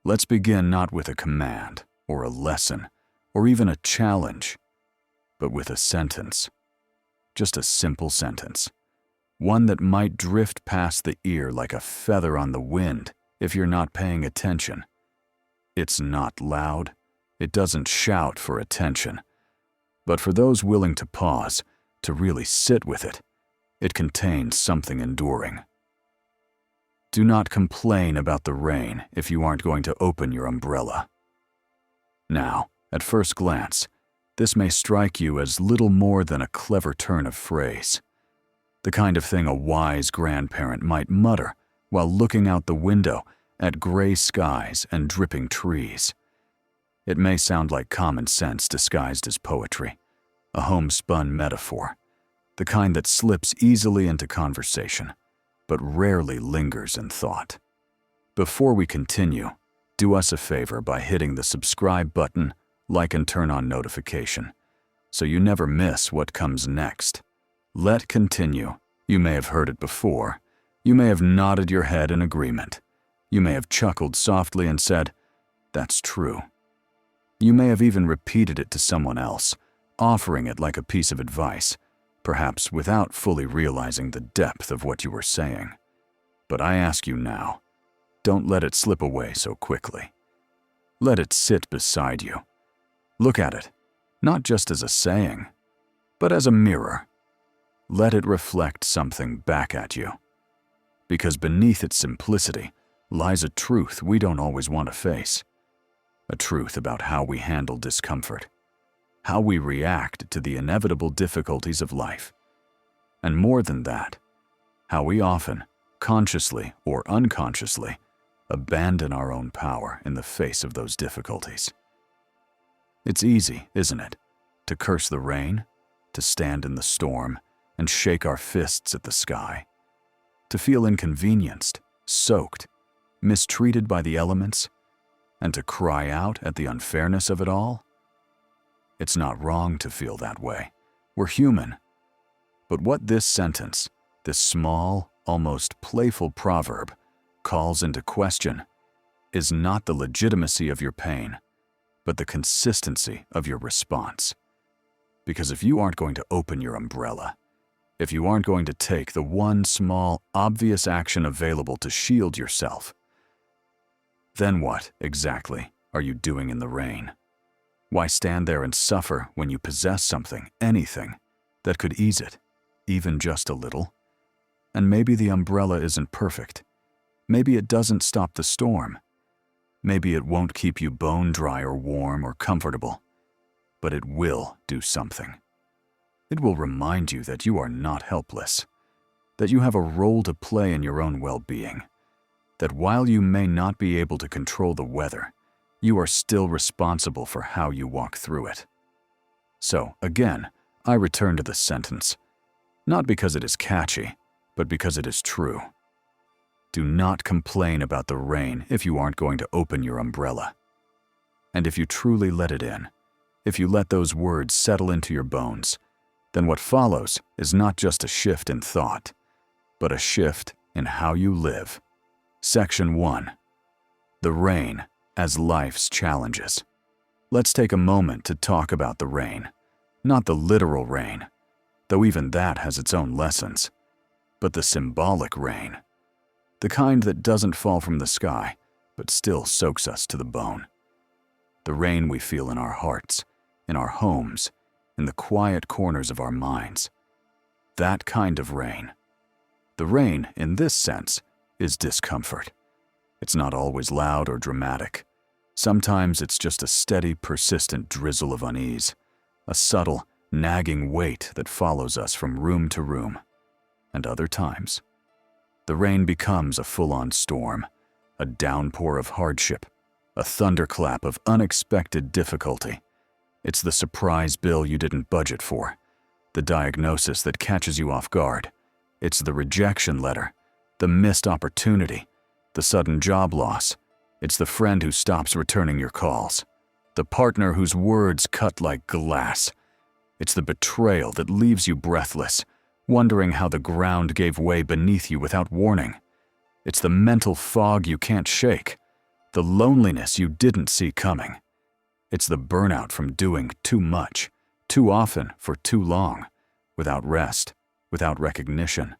Let's begin not with a command, or a lesson, or even a challenge, but with a sentence. Just a simple sentence. One that might drift past the ear like a feather on the wind if you're not paying attention. It's not loud. It doesn't shout for attention. But for those willing to pause, to really sit with it, it contains something enduring. Do not complain about the rain if you aren't going to open your umbrella. Now, at first glance, this may strike you as little more than a clever turn of phrase. The kind of thing a wise grandparent might mutter while looking out the window at gray skies and dripping trees. It may sound like common sense disguised as poetry, a homespun metaphor, the kind that slips easily into conversation, but rarely lingers in thought. Before we continue, do us a favor by hitting the subscribe button, like and turn on notification, so you never miss what comes next. Let continue. You may have heard it before. You may have nodded your head in agreement. You may have chuckled softly and said, "That's true." You may have even repeated it to someone else, offering it like a piece of advice, perhaps without fully realizing the depth of what you were saying. But I ask you now, don't let it slip away so quickly. Let it sit beside you. Look at it, not just as a saying, but as a mirror. Let it reflect something back at you. Because beneath its simplicity lies a truth we don't always want to face. A truth about how we handle discomfort, how we react to the inevitable difficulties of life. And more than that, how we often, consciously or unconsciously, abandon our own power in the face of those difficulties. It's easy, isn't it, to curse the rain, to stand in the storm and shake our fists at the sky, to feel inconvenienced, soaked, mistreated by the elements, and to cry out at the unfairness of it all? It's not wrong to feel that way. We're human. But what this sentence, this small, almost playful proverb, calls into question is not the legitimacy of your pain, but the consistency of your response. Because if you aren't going to open your umbrella, if you aren't going to take the one small, obvious action available to shield yourself, then what, exactly, are you doing in the rain? Why stand there and suffer when you possess something, anything, that could ease it, even just a little? And maybe the umbrella isn't perfect. Maybe it doesn't stop the storm. Maybe it won't keep you bone dry or warm or comfortable. But it will do something. It will remind you that you are not helpless, that you have a role to play in your own well-being, that while you may not be able to control the weather, you are still responsible for how you walk through it. So, again, I return to the sentence, not because it is catchy, but because it is true. Do not complain about the rain if you aren't going to open your umbrella. And if you truly let it in, if you let those words settle into your bones, then what follows is not just a shift in thought, but a shift in how you live. Section 1. The rain as life's challenges. Let's take a moment to talk about the rain. Not the literal rain, though even that has its own lessons, but the symbolic rain. The kind that doesn't fall from the sky, but still soaks us to the bone. The rain we feel in our hearts, in our homes, in the quiet corners of our minds. That kind of rain. The rain, in this sense, is discomfort. It's not always loud or dramatic. Sometimes it's just a steady, persistent drizzle of unease, a subtle, nagging weight that follows us from room to room. And other times, the rain becomes a full-on storm, a downpour of hardship, a thunderclap of unexpected difficulty. It's the surprise bill you didn't budget for, the diagnosis that catches you off guard. It's the rejection letter, the missed opportunity, the sudden job loss. It's the friend who stops returning your calls, the partner whose words cut like glass. It's the betrayal that leaves you breathless, wondering how the ground gave way beneath you without warning. It's the mental fog you can't shake, the loneliness you didn't see coming. It's the burnout from doing too much, too often for too long, without rest, without recognition.